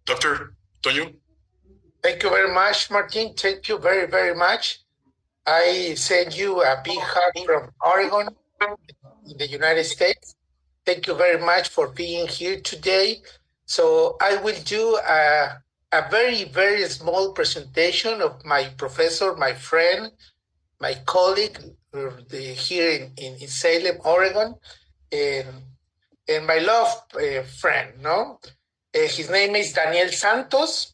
Dr. Toño? Thank you very much, Martin. Thank you very, very much. I send you a big hug from Oregon in the United States. Thank you very much for being here today. So I will do a very, very small presentation of my professor, my friend, my colleague here in Salem, Oregon, and my love friend, no? His name is Daniel Santos.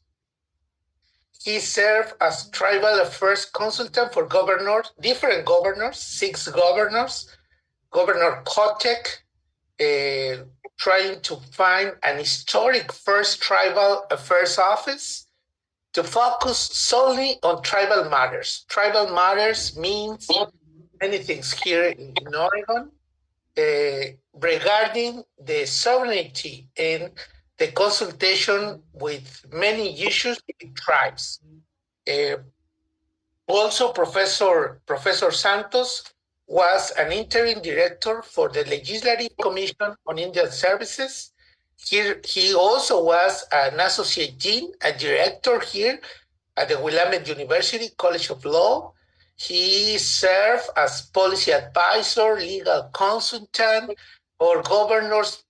He served as tribal affairs consultant for different governors, 6 governors, Governor Kotek, trying to find an historic first tribal affairs office to focus solely on tribal matters. Tribal matters means many things here in Oregon regarding the sovereignty and the consultation with many issues with tribes. Also, Professor Santos was an interim director for the Legislative Commission on Indian Services. Here, he also was an associate dean, a director here at the Willamette University College of Law. He served as policy advisor, legal consultant for governors,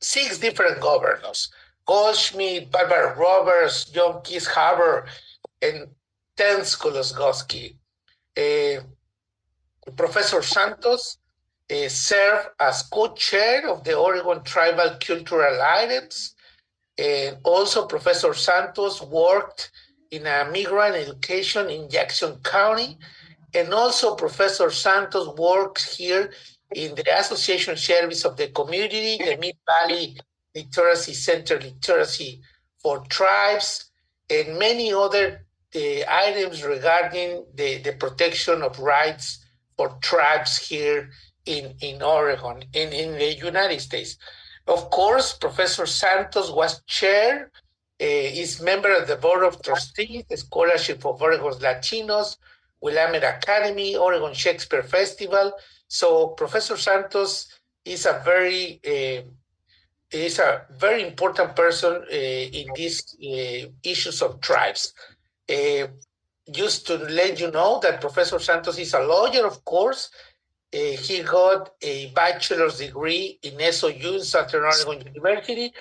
6 different governors: Goldschmidt, Barbara Roberts, John Keith Harbour, and Terence Kolosgowski. Professor Santos served as co-chair of the Oregon Tribal Cultural Items. And also, Professor Santos worked in migrant education in Jackson County. And also, Professor Santos works here in the Association Service of the Community, the Mid-Valley Literacy Center Literacy for Tribes, and many other items regarding the protection of rights for tribes here in Oregon, in the United States. Of course, Professor Santos was chair, is member of the Board of Trustees, the Scholarship of Oregon's Latinos, Willamette Academy, Oregon Shakespeare Festival. So Professor Santos is a very important person in these issues of tribes. Just to let you know that Professor Santos is a lawyer, of course. He got a bachelor's degree in SOU, Southern Oregon University,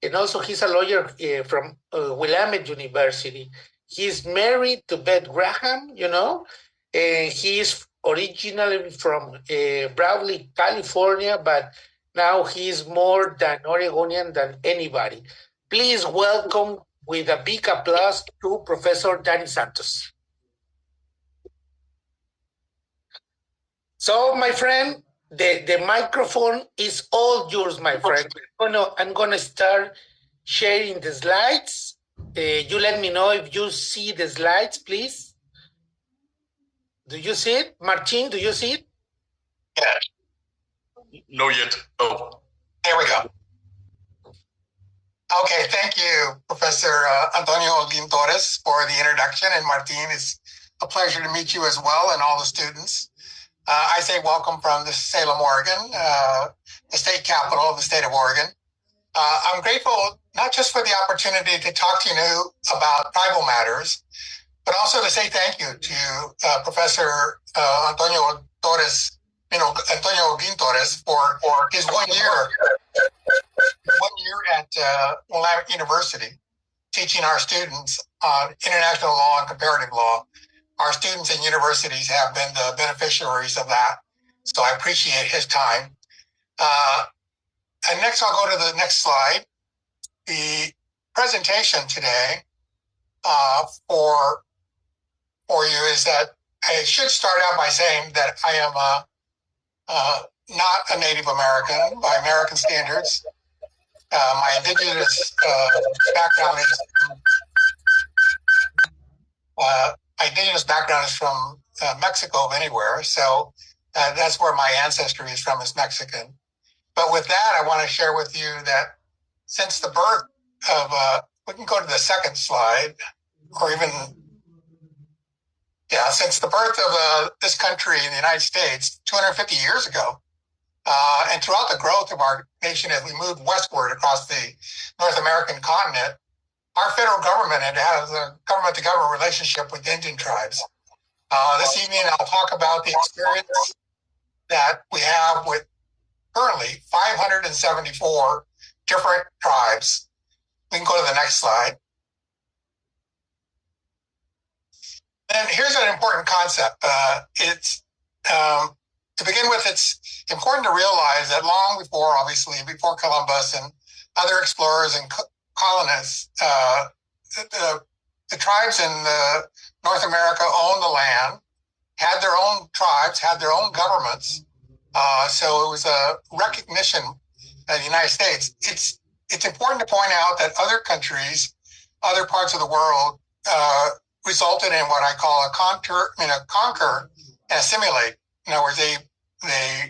and also he's a lawyer from Willamette University. He's married to Beth Graham, and he is originally from Bradley, California, but now he's more than Oregonian than anybody. Please welcome with a big applause to Professor Danny Santos. So, my friend, the microphone is all yours, my friend. I'm gonna start sharing the slides. You let me know if you see the slides, please. Do you see it? Martin, do you see it? Yeah. No yet. Oh. There we go. Okay, thank you, Professor Antonio Holguin Torres, for the introduction. And Martin, it's a pleasure to meet you as well, and all the students. I say welcome from Salem, Oregon, the state capital of the state of Oregon. I'm grateful not just for the opportunity to talk to you about tribal matters, but also to say thank you to Professor Antonio Torres, Antonio Holguin Torres, for his 1 year at Willamette University, teaching our students on international law and comparative law. Our students and universities have been the beneficiaries of that, so I appreciate his time. And next, I'll go to the next slide. The presentation today for you is that I should start out by saying that I am not a Native American by American standards. My indigenous background is from Mexico, of anywhere. So that's where my ancestry is from, is Mexican. But with that, I want to share with you that since the birth of, we can go to the second slide, or even, since the birth of this country in the United States 250 years ago, And throughout the growth of our nation as we moved westward across the North American continent, our federal government has a government-to-government relationship with Indian tribes. This evening, I'll talk about the experience that we have with currently 574 different tribes. We can go to the next slide. And here's an important concept. To begin with, it's important to realize that long before, obviously, before Columbus and other explorers and colonists, the tribes in North America owned the land, had their own tribes, had their own governments. So it was a recognition of the United States. It's important to point out that other countries, other parts of the world, resulted in what I call a conquer and assimilate. In other words, they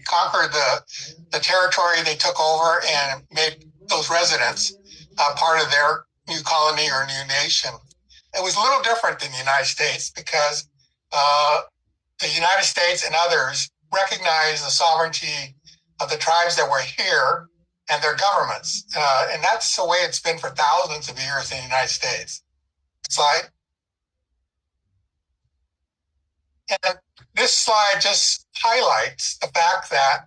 conquered the territory they took over and made those residents part of their new colony or new nation. It was a little different than the United States because the United States and others recognized the sovereignty of the tribes that were here and their governments. And that's the way it's been for thousands of years in the United States. Slide. And this slide just highlights the fact that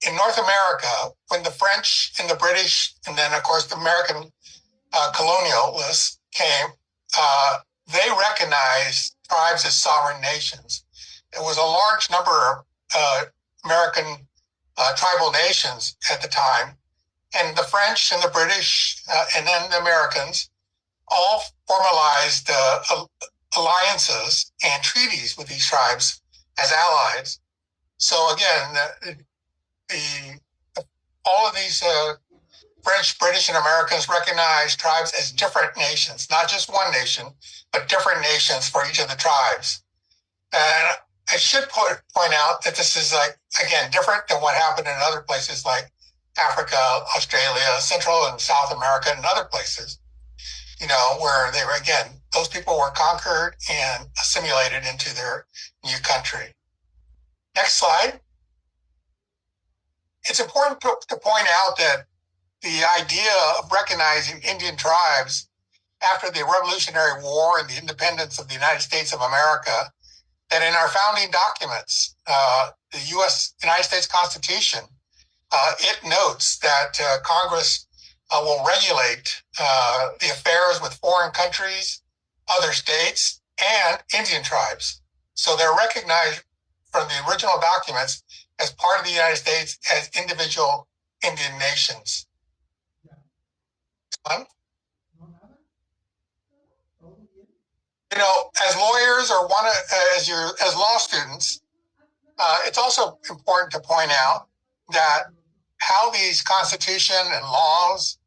in North America, when the French and the British, and then of course the American colonialists came, they recognized tribes as sovereign nations. It was a large number of American tribal nations at the time, and the French and the British and then the Americans all formalized alliances and treaties with these tribes as allies. So again, all of these French, British, and Americans recognized tribes as different nations, not just one nation, but different nations for each of the tribes. And I should point out that this is, like, again, different than what happened in other places like Africa, Australia, Central and South America, and other places, you know, where they were, again, those people were conquered and assimilated into their new country. Next slide. It's important to point out that the idea of recognizing Indian tribes after the Revolutionary War and the independence of the United States of America, that in our founding documents, the United States Constitution, it notes that Congress will regulate the affairs with foreign countries, other states, and Indian tribes. So they're recognized from the original documents as part of the United States as individual Indian nations. You know, as lawyers or as law students, it's also important to point out that how these constitution and laws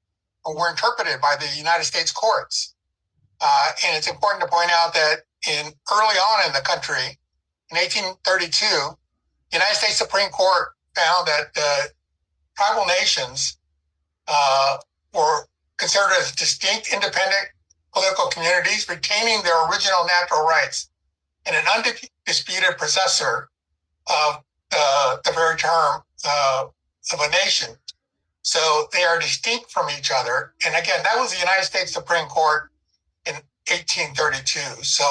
were interpreted by the United States courts. And it's important to point out that early on in the country, in 1832, the United States Supreme Court found that tribal nations were considered as distinct, independent political communities, retaining their original natural rights and an undisputed possessor of the very term of a nation. So they are distinct from each other. And again, that was the United States Supreme Court in 1832. So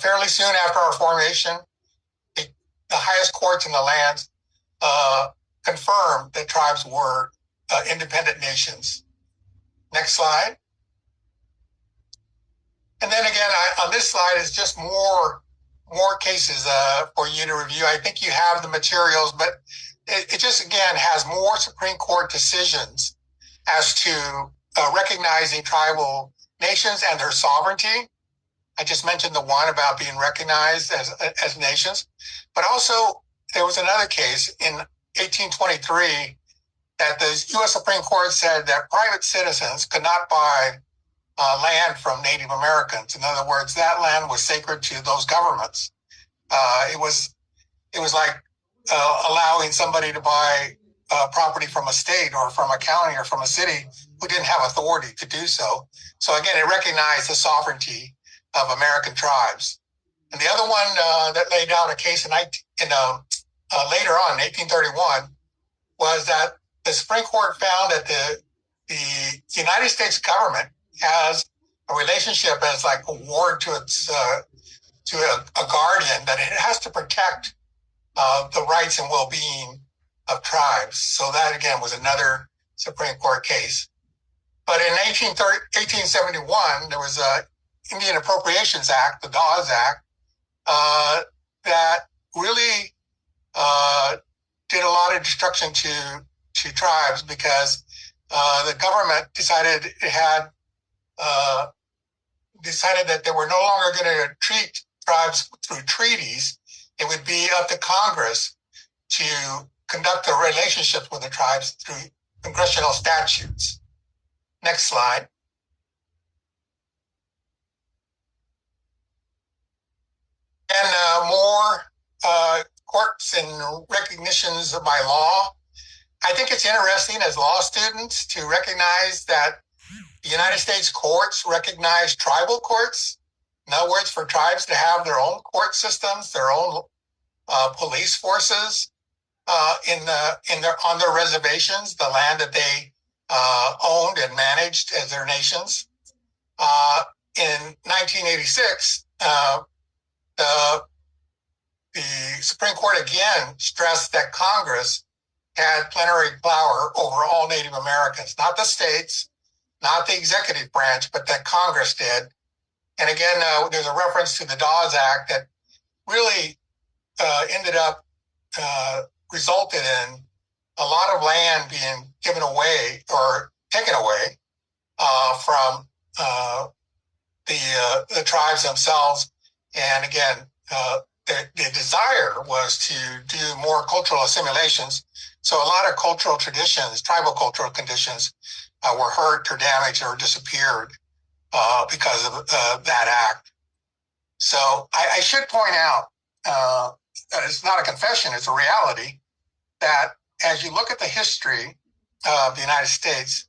fairly soon after our formation, the highest courts in the land confirmed that tribes were independent nations. Next slide. And then again, on this slide is just more cases for you to review. I think you have the materials, but it just, again, has more Supreme Court decisions as to recognizing tribal nations and their sovereignty. I just mentioned the one about being recognized as nations, but also there was another case in 1823 that the U.S. Supreme Court said that private citizens could not buy land from Native Americans. In other words, that land was sacred to those governments. It was like allowing somebody to buy property from a state or from a county or from a city who didn't have authority to do so. So again, it recognized the sovereignty of American tribes. And the other one that laid out a case in later on, 1831, was that the Supreme Court found that the United States government has a relationship as like a ward to its to a guardian, that it has to protect the rights and well-being of tribes. So that again was another Supreme Court case. But in 1871, there was a Indian Appropriations Act, the Dawes Act, that really did a lot of destruction to tribes, because the government decided that they were no longer going to treat tribes through treaties. It would be up to Congress to conduct the relationships with the tribes through congressional statutes. Next slide. And more courts and recognitions by law. I think it's interesting as law students to recognize that the United States courts recognize tribal courts. In other words, for tribes to have their own court systems, their own police forces on their reservations, the land that they owned and managed as their nations. In 1986, the Supreme Court again stressed that Congress had plenary power over all Native Americans, not the states, not the executive branch, but that Congress did. And again, there's a reference to the Dawes Act that really ended up resulted in a lot of land being given away or taken away from the tribes themselves. And again, the desire was to do more cultural assimilations. So a lot of cultural traditions, tribal cultural conditions, were hurt or damaged or disappeared because of that act. So I should point out, it's not a confession, it's a reality, that as you look at the history of the United States,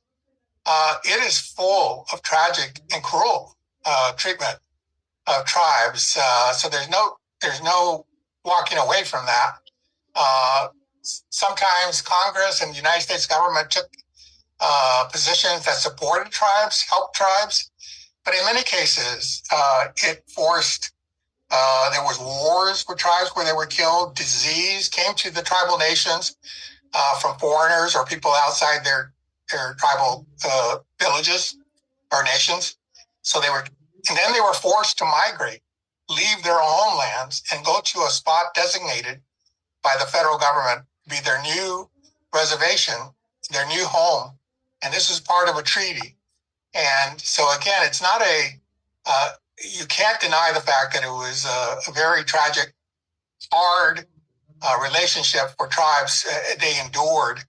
it is full of tragic and cruel treatment of tribes. So there's no walking away from that. Sometimes Congress and the United States government took positions that supported tribes, helped tribes, but in many cases, it forced, there was wars with tribes where they were killed, disease came to the tribal nations from foreigners or people outside their tribal villages or nations. So and then they were forced to migrate, leave their homelands and go to a spot designated by the federal government to be their new reservation, their new home. And this is part of a treaty. And so again, it's not you can't deny the fact that it was a very tragic, hard relationship for tribes they endured.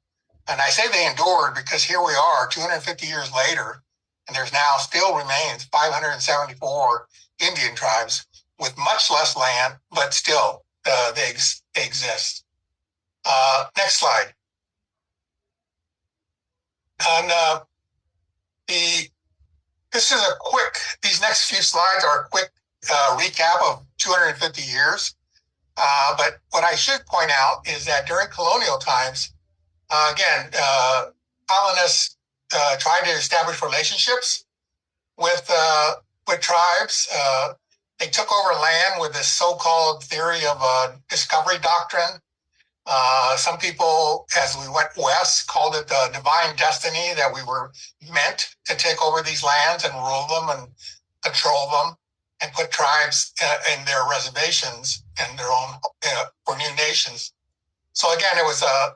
And I say they endured because here we are 250 years later, and there's now still remains 574 Indian tribes with much less land, but still they exist. Next slide. And these next few slides are a quick recap of 250 years. But what I should point out is that during colonial times, again, colonists tried to establish relationships with tribes. They took over land with this so-called theory of discovery doctrine. Some people, as we went west, called it the divine destiny, that we were meant to take over these lands and rule them and control them and put tribes in their reservations and their own for new nations. So again, it was a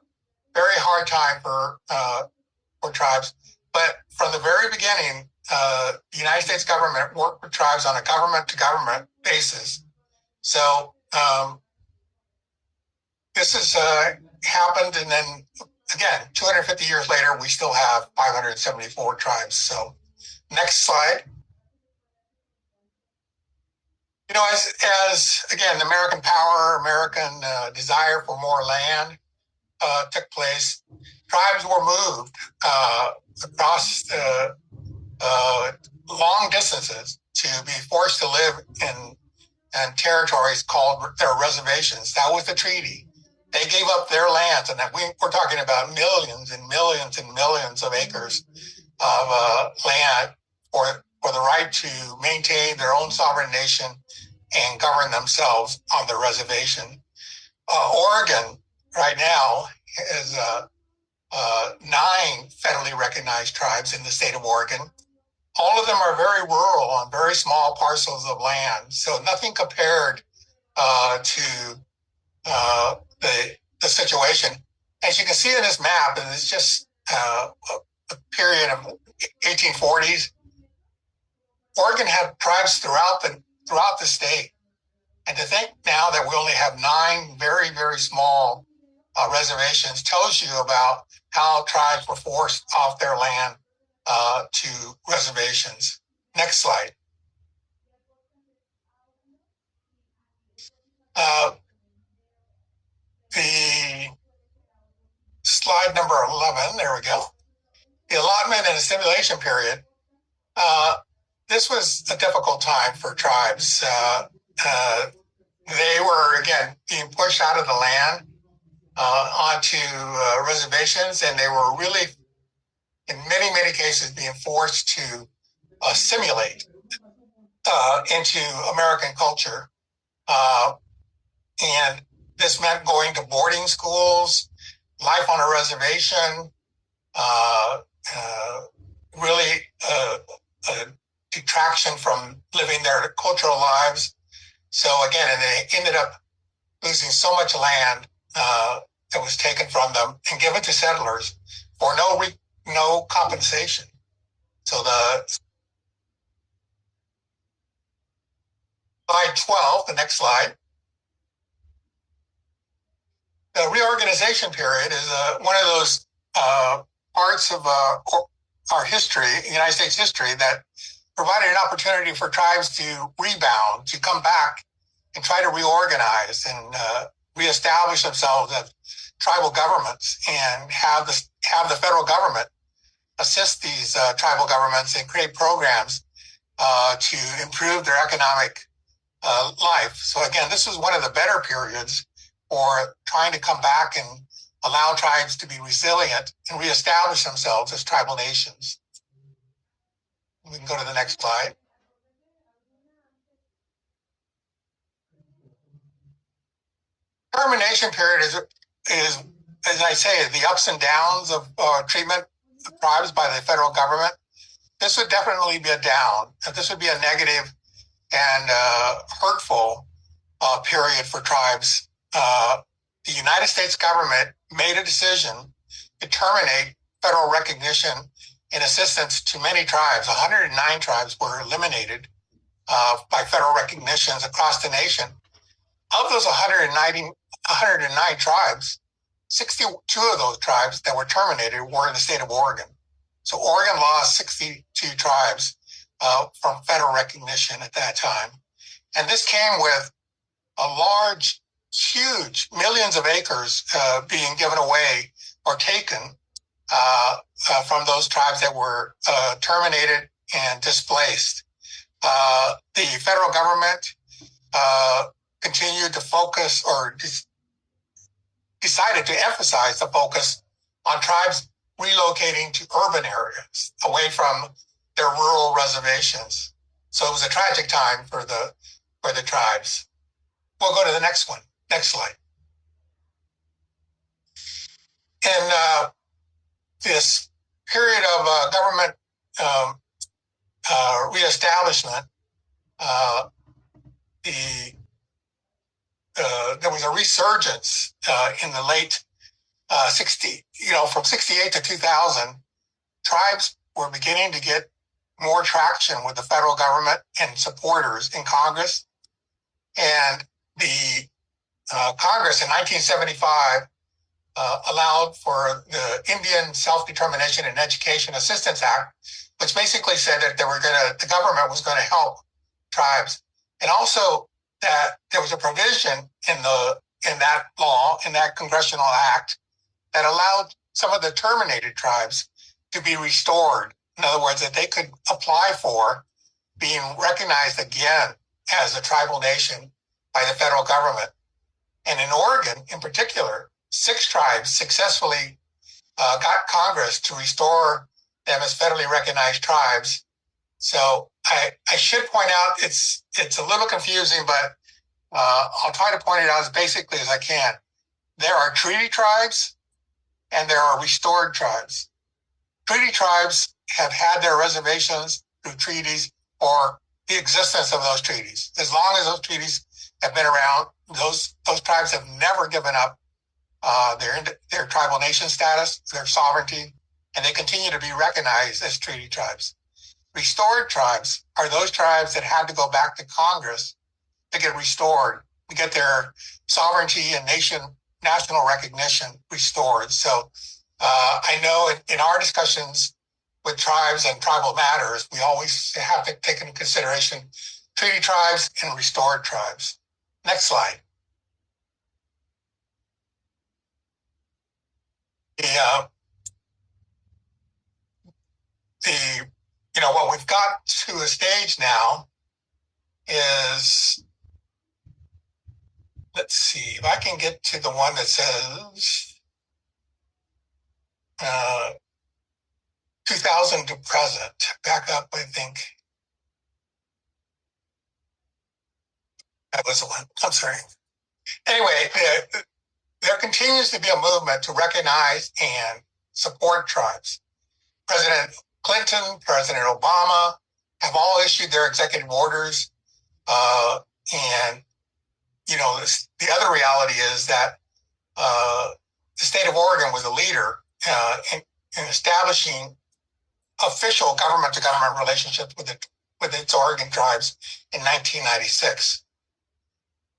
very hard time for tribes. But from the very beginning, the United States government worked with tribes on a government-to-government basis. So this has happened, and then again, 250 years later, we still have 574 tribes. So next slide. You know, as again, the American power, American desire for more land took place, tribes were moved across long distances to be forced to live in territories called their reservations. That was the treaty. They gave up their lands, and we're talking about millions and millions and millions of acres of land for the right to maintain their own sovereign nation and govern themselves on the reservation. Oregon right now is 9 federally recognized tribes in the state of Oregon. All of them are very rural on very small parcels of land, so nothing compared to the situation. As you can see in this map, and it's just a period of 1840s. Oregon had tribes throughout the state, and to think now that we only have 9 very, very small reservations tells you about how tribes were forced off their land to reservations. Next slide. The slide number 11, there we go. The allotment and assimilation period. This was a difficult time for tribes. They were, again, being pushed out of the land onto reservations, and they were really, in many, many cases, being forced to assimilate into American culture. And this meant going to boarding schools, life on a reservation, really a detraction from living their cultural lives. So again, and they ended up losing so much land that was taken from them and given to settlers for no compensation. So the slide 12, the next slide. The reorganization period is one of those parts of our history, United States history, that provided an opportunity for tribes to rebound, to come back and try to reorganize and reestablish themselves as tribal governments, and have the federal government assist these tribal governments and create programs to improve their economic life. So again, this is one of the better periods for trying to come back and allow tribes to be resilient and reestablish themselves as tribal nations. We can go to the next slide. Termination period is, as I say, the ups and downs of treatment of tribes by the federal government. This would definitely be a down. This would be a negative and hurtful period for tribes. The United States government made a decision to terminate federal recognition and assistance to many tribes. 109 tribes were eliminated by federal recognitions across the nation. Of those 109 tribes, 62 of those tribes that were terminated were in the state of Oregon. So Oregon lost 62 tribes from federal recognition at that time. And this came with a large, huge, millions of acres being given away or taken from those tribes that were terminated and displaced. The federal government continued to focus, or decided to emphasize the focus on tribes relocating to urban areas away from their rural reservations. So it was a tragic time for the tribes. We'll go to the next one. Next slide. In this period of government reestablishment, there was a resurgence in the late 60, from 68 to 2000, tribes were beginning to get more traction with the federal government and supporters in Congress. And the Congress in 1975 allowed for the Indian Self-Determination and Education Assistance Act, which basically said that the government was going to help tribes, and also that there was a provision in that law, in that congressional act, that allowed some of the terminated tribes to be restored. In other words, that they could apply for being recognized again as a tribal nation by the federal government. And in Oregon, in particular, 6 tribes successfully got Congress to restore them as federally recognized tribes. So I should point out it's a little confusing, but I'll try to point it out as basically as I can. There are treaty tribes and there are restored tribes. Treaty tribes have had their reservations through treaties or the existence of those treaties. As long as those treaties have been around, those tribes have never given up their tribal nation status, their sovereignty, and they continue to be recognized as treaty tribes. Restored tribes are those tribes that had to go back to Congress to get restored, to get their sovereignty and national recognition restored. So I know in our discussions with tribes and tribal matters, we always have to take into consideration treaty tribes and restored tribes. Next slide. What we've got to a stage now is, let's see if I can get to the one that says 2000 to present. Back up, I think. That was the one. I'm sorry. Anyway, there continues to be a movement to recognize and support tribes. President Clinton, President Obama have all issued their executive orders. And the other reality is that the state of Oregon was a leader in establishing official government-to-government relationships with its Oregon tribes in 1996.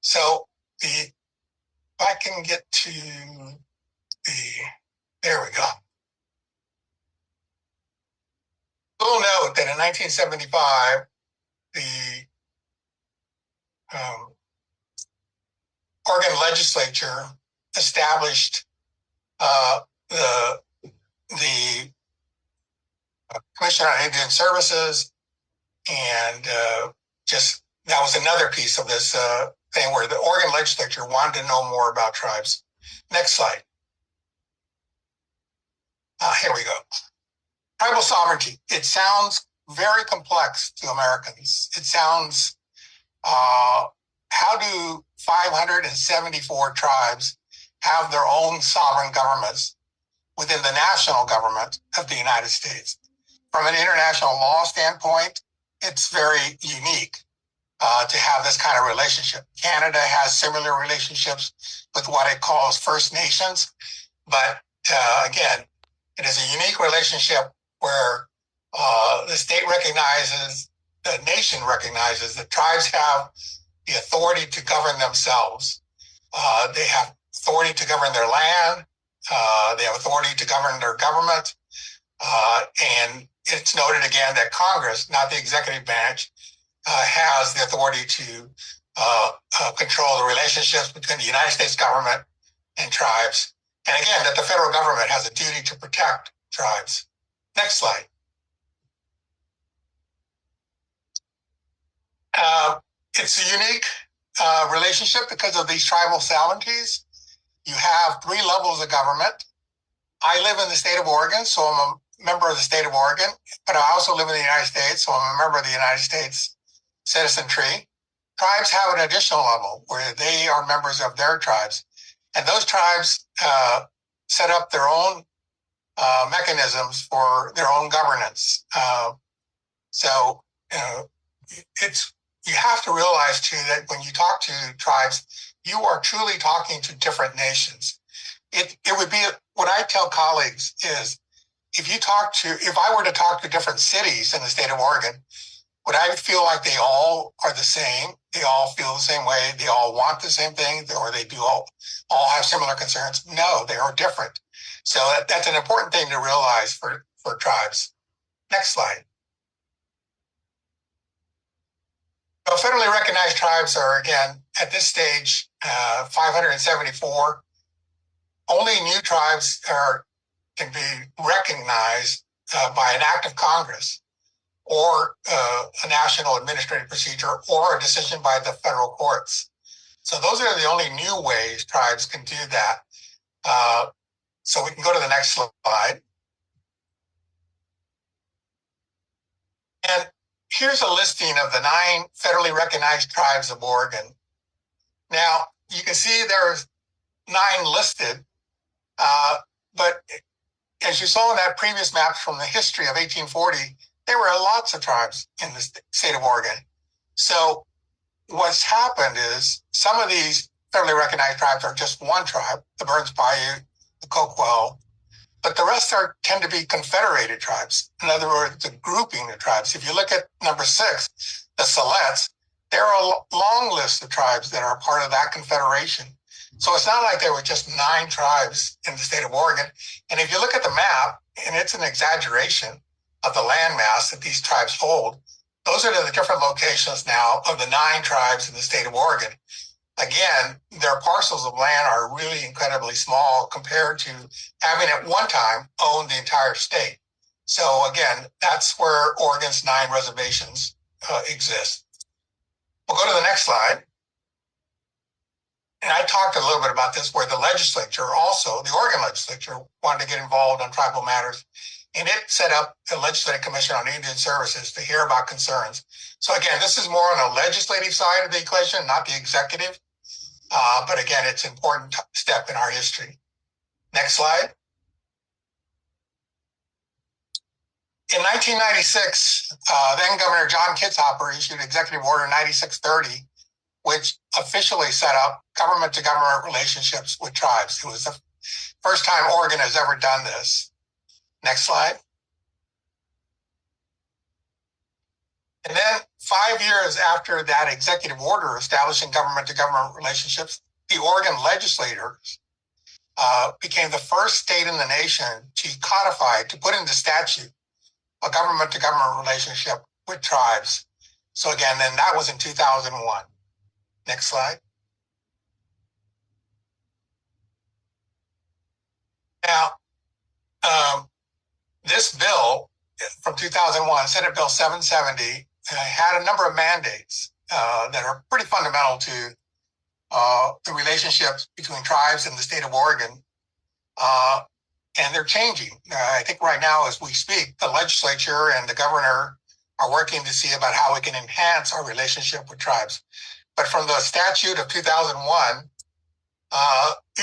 So if I can get to there we go. We'll note that in 1975, the Oregon legislature established the Commission on Indian Services, and that was another piece of this thing where the Oregon legislature wanted to know more about tribes. Next slide. Here we go. Tribal sovereignty. It sounds very complex to Americans. It sounds, how do 574 tribes have their own sovereign governments within the national government of the United States? From an international law standpoint, it's very unique to have this kind of relationship. Canada has similar relationships with what it calls First Nations, but again, it is a unique relationship where the state recognizes, the nation recognizes that tribes have the authority to govern themselves. They have authority to govern their land. They have authority to govern their government. And it's noted again that Congress, not the executive branch, has the authority to control the relationships between the United States government and tribes. And again, that the federal government has a duty to protect tribes. Next slide. It's a unique relationship because of these tribal sovereignties. You have 3 levels of government. I live in the state of Oregon, so I'm a member of the state of Oregon, but I also live in the United States, so I'm a member of the United States citizen tree. Tribes have an additional level where they are members of their tribes, and those tribes set up their own mechanisms for their own governance. You have to realize too that when you talk to tribes, you are truly talking to different nations. It would be what I tell colleagues is if I were to talk to different cities in the state of Oregon, would I feel like they all are the same? They all feel the same way. They all want the same thing, or they do all have similar concerns? No, they are different. So that's an important thing to realize for tribes. Next slide. So federally recognized tribes are, again, at this stage, 574. Only new tribes can be recognized by an act of Congress or a national administrative procedure or a decision by the federal courts. So those are the only new ways tribes can do that. So we can go to the next slide. And here's a listing of the 9 federally recognized tribes of Oregon. Now, you can see there's 9 listed, but as you saw in that previous map from the history of 1840, there were lots of tribes in the state of Oregon. So what's happened is some of these federally recognized tribes are just one tribe, the Burns Bayou, the Coquel, but the rest tend to be confederated tribes. In other words, the grouping of tribes. If you look at number 6, the Siletz, there are a long list of tribes that are part of that confederation. So it's not like there were just 9 tribes in the state of Oregon. And if you look at the map, and it's an exaggeration of the landmass that these tribes hold, those are the different locations now of the 9 tribes in the state of Oregon. Again, their parcels of land are really incredibly small compared to having at one time owned the entire state. So again, that's where Oregon's 9 reservations exist. We'll go to the next slide. And I talked a little bit about this, where the legislature also, the Oregon legislature, wanted to get involved on tribal matters. And it set up a legislative commission on Indian services to hear about concerns. So again, this is more on the legislative side of the equation, not the executive. But again, it's an important step in our history. Next slide. In 1996, then Governor John Kitzhaber issued Executive Order 9630, which officially set up government-to-government relationships with tribes. It was the first time Oregon has ever done this. Next slide. And then 5 years after that executive order establishing government-to-government relationships, the Oregon legislators became the first state in the nation to codify, to put into statute, a government-to-government relationship with tribes. So again, then that was in 2001. Next slide. Now, this bill from 2001, Senate Bill 770, had a number of mandates that are pretty fundamental to the relationships between tribes in the state of Oregon. And they're changing. I think right now, as we speak, the legislature and the governor are working to see about how we can enhance our relationship with tribes. But from the statute of 2001,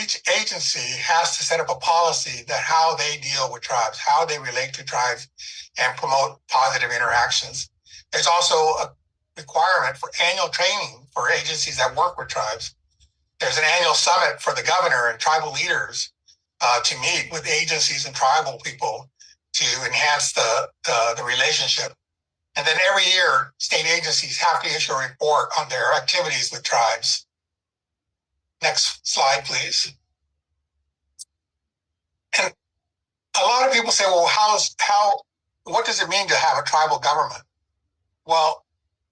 each agency has to set up a policy that how they deal with tribes, how they relate to tribes, and promote positive interactions. There's also a requirement for annual training for agencies that work with tribes. There's an annual summit for the governor and tribal leaders to meet with agencies and tribal people to enhance the relationship. And then every year, state agencies have to issue a report on their activities with tribes. Next slide, please. And a lot of people say, well, what does it mean to have a tribal government? Well,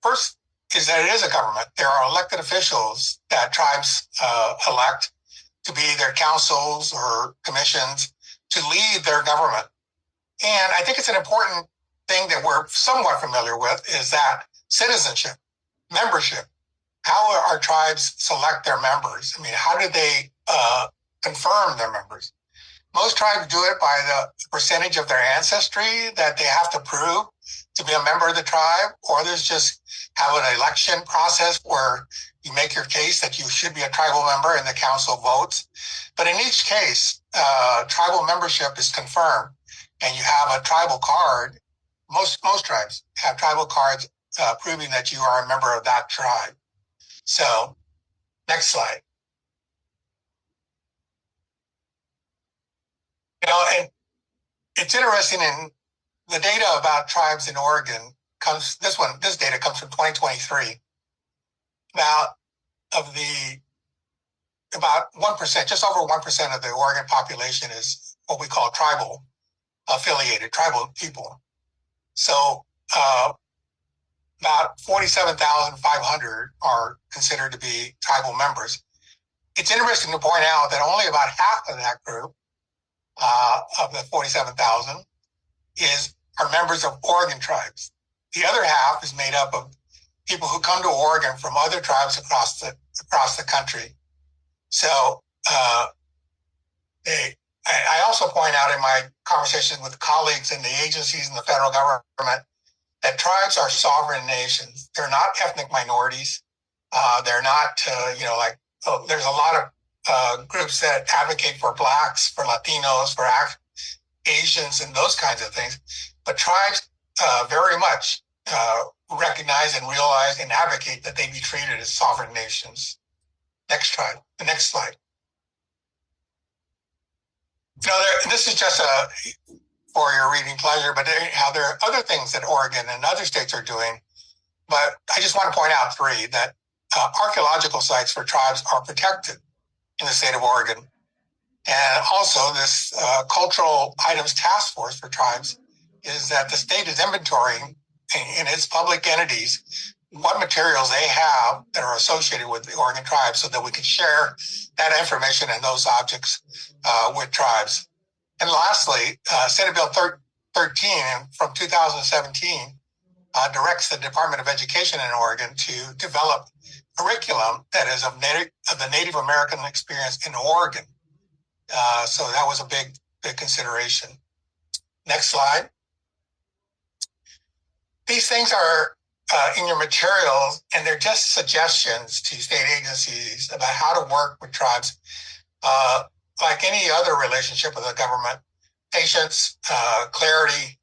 first is that it is a government. There are elected officials that tribes elect to be their councils or commissions to lead their government. And I think it's an important thing that we're somewhat familiar with is that citizenship, membership. How our tribes select their members? I mean, how do they confirm their members? Most tribes do it by the percentage of their ancestry that they have to prove to be a member of the tribe, or there's just have an election process where you make your case that you should be a tribal member and the council votes. But in each case, tribal membership is confirmed, and you have a tribal card. Most tribes have tribal cards proving that you are a member of that tribe. So, next slide. You know, and it's interesting in the data about tribes in Oregon this data comes from 2023. About 1%, just over 1% of the Oregon population is what we call tribal affiliated, tribal people. So about 47,500 are considered to be tribal members. It's interesting to point out that only about half of that group, of the 47,000, are members of Oregon tribes. The other half is made up of people who come to Oregon from other tribes across the country. So I also point out in my conversations with colleagues in the agencies and the federal government that tribes are sovereign nations. They're not ethnic minorities. They're not, there's a lot of groups that advocate for Blacks, for Latinos, for Asians, and those kinds of things. But tribes very much recognize and realize and advocate that they be treated as sovereign nations. Next slide. This is just for your reading pleasure, but how there are other things that Oregon and other states are doing. But I just want to point out three, that archaeological sites for tribes are protected in the state of Oregon. And also this cultural items task force for tribes is that the state is inventorying in its public entities what materials they have that are associated with the Oregon tribes so that we can share that information and those objects with tribes. And lastly, Senate Bill 13 from 2017 directs the Department of Education in Oregon to develop curriculum that is of the Native American experience in Oregon. So that was a big consideration. Next slide. These things are in your materials, and they're just suggestions to state agencies about how to work with tribes. Like any other relationship with the government, patience, clarity,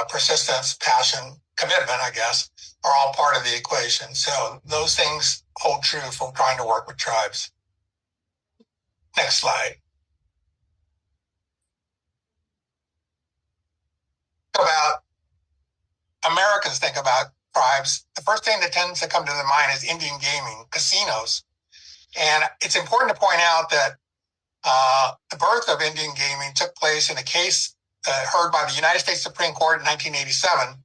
persistence, passion, commitment, I guess, are all part of the equation. So those things hold true for trying to work with tribes. Next slide. About Americans think about tribes, the first thing that tends to come to their mind is Indian gaming, casinos. And it's important to point out that the birth of Indian gaming took place in a case heard by the United States Supreme Court in 1987,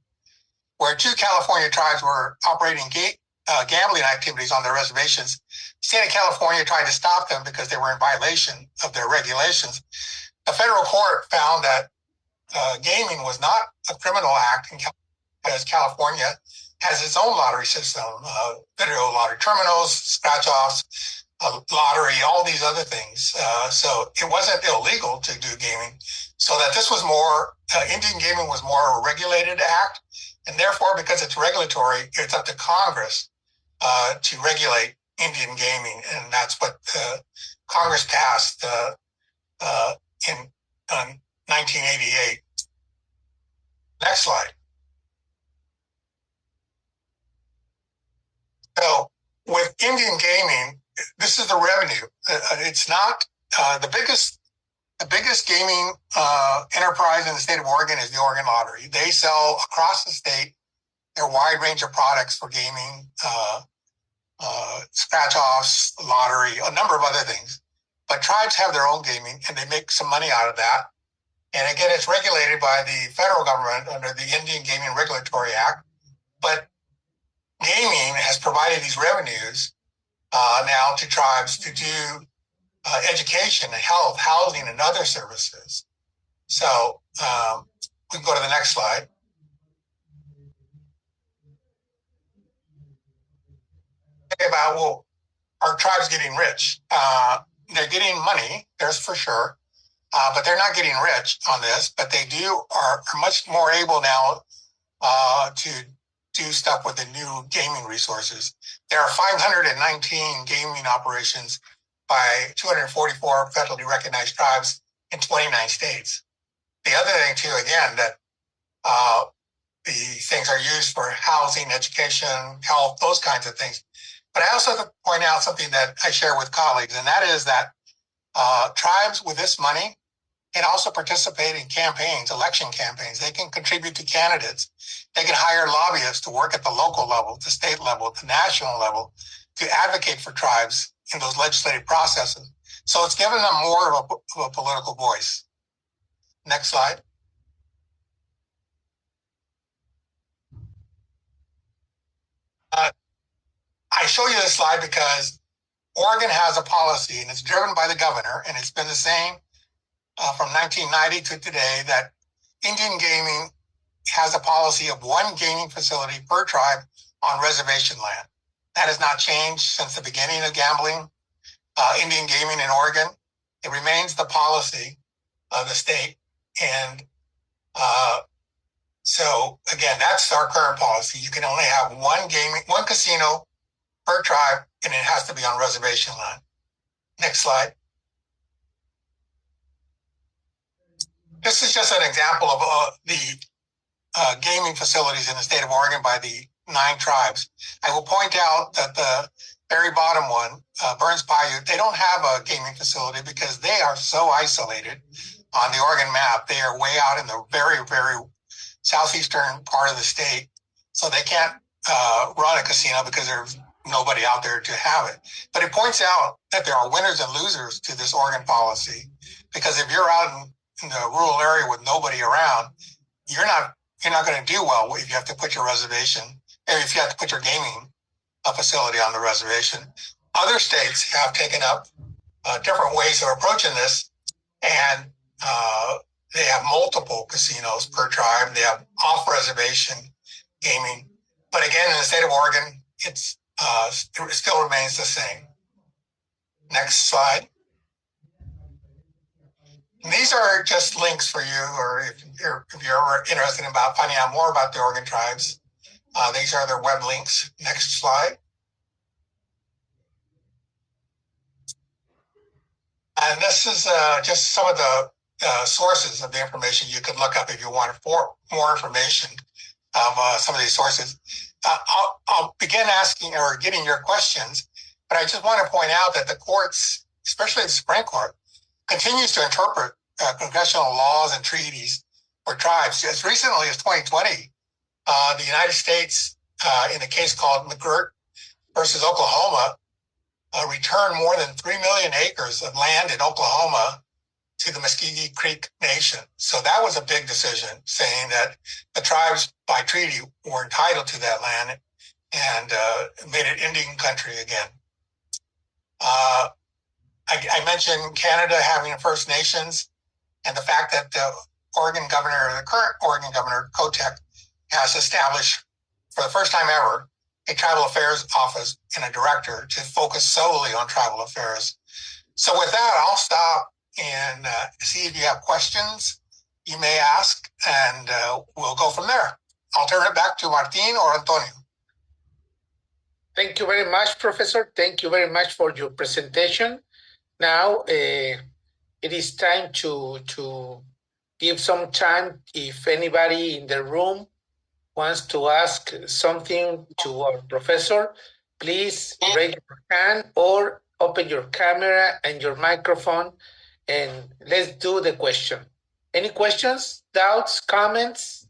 where two California tribes were operating gambling activities on their reservations. The state of California tried to stop them because they were in violation of their regulations. The federal court found that gaming was not a criminal act in California, because California has its own lottery system, video lottery terminals, scratch-offs, lottery, all these other things. So it wasn't illegal to do gaming. So that this was more, Indian gaming was more a regulated act. And therefore, because it's regulatory, it's up to Congress to regulate Indian gaming. And that's what Congress passed in 1988. Next slide. So with Indian gaming, this is the revenue. It's not the biggest gaming enterprise in the state of Oregon is the Oregon Lottery. They sell across the state their wide range of products for gaming, scratch-offs, lottery, a number of other things. But tribes have their own gaming, and they make some money out of that. And again, it's regulated by the federal government under the Indian Gaming Regulatory Act. But gaming has provided these revenues now to tribes to do education, health, housing, and other services. So we can go to the next slide. About, well, are tribes getting rich? They're getting money, there's for sure, but they're not getting rich on this, but they are much more able now to do stuff with the new gaming resources. There are 519 gaming operations by 244 federally recognized tribes in 29 states. The other thing too, again, that these things are used for housing, education, health, those kinds of things. But I also have to point out something that I share with colleagues, and that is that tribes with this money can also participate in campaigns, election campaigns. They can contribute to candidates. They can hire lobbyists to work at the local level, the state level, the national level, to advocate for tribes in those legislative processes. So it's given them more of a political voice. Next slide. I show you this slide because Oregon has a policy, and it's driven by the governor, and it's been the same from 1990 to today, that Indian gaming has a policy of one gaming facility per tribe on reservation land. That has not changed since the beginning of gambling, Indian gaming in Oregon. It remains the policy of the state. And so again, that's our current policy. You can only have one casino per tribe, and it has to be on reservation land. Next slide. This is just an example of the gaming facilities in the state of Oregon by the 9 tribes. I will point out that the very bottom one, Burns Bayou, they don't have a gaming facility because they are so isolated on the Oregon map. They are way out in the very, very southeastern part of the state. So they can't run a casino because there's nobody out there to have it. But it points out that there are winners and losers to this Oregon policy, because if you're out in the rural area with nobody around, you're not going to do well if you have to put your reservation, if you have to put your gaming facility on the reservation. Other states have taken up different ways of approaching this, and they have multiple casinos per tribe. They have off-reservation gaming. But again, in the state of Oregon, it still remains the same. Next slide. And these are just links for you, or if you're ever interested about finding out more about the Oregon tribes. These are their web links. Next slide. And this is just some of the sources of the information you could look up if you want more information of some of these sources. I'll begin asking or getting your questions, but I just want to point out that the courts, especially the Supreme Court, continues to interpret congressional laws and treaties for tribes. As recently as 2020, the United States, in a case called McGirt versus Oklahoma, returned more than 3 million acres of land in Oklahoma to the Muscogee Creek Nation. So that was a big decision, saying that the tribes by treaty were entitled to that land and made it Indian country again. I mentioned Canada having First Nations, and the fact that the current Oregon governor, Kotek, has established for the first time ever a tribal affairs office and a director to focus solely on tribal affairs. So with that, I'll stop and see if you have questions you may ask, and we'll go from there. I'll turn it back to Martin or Antonio. Thank you very much, Professor. Thank you very much for your presentation. Now, it is time to give some time if anybody in the room wants to ask something to our professor. Please raise your hand or open your camera and your microphone, and let's do the question. Any questions, doubts, comments?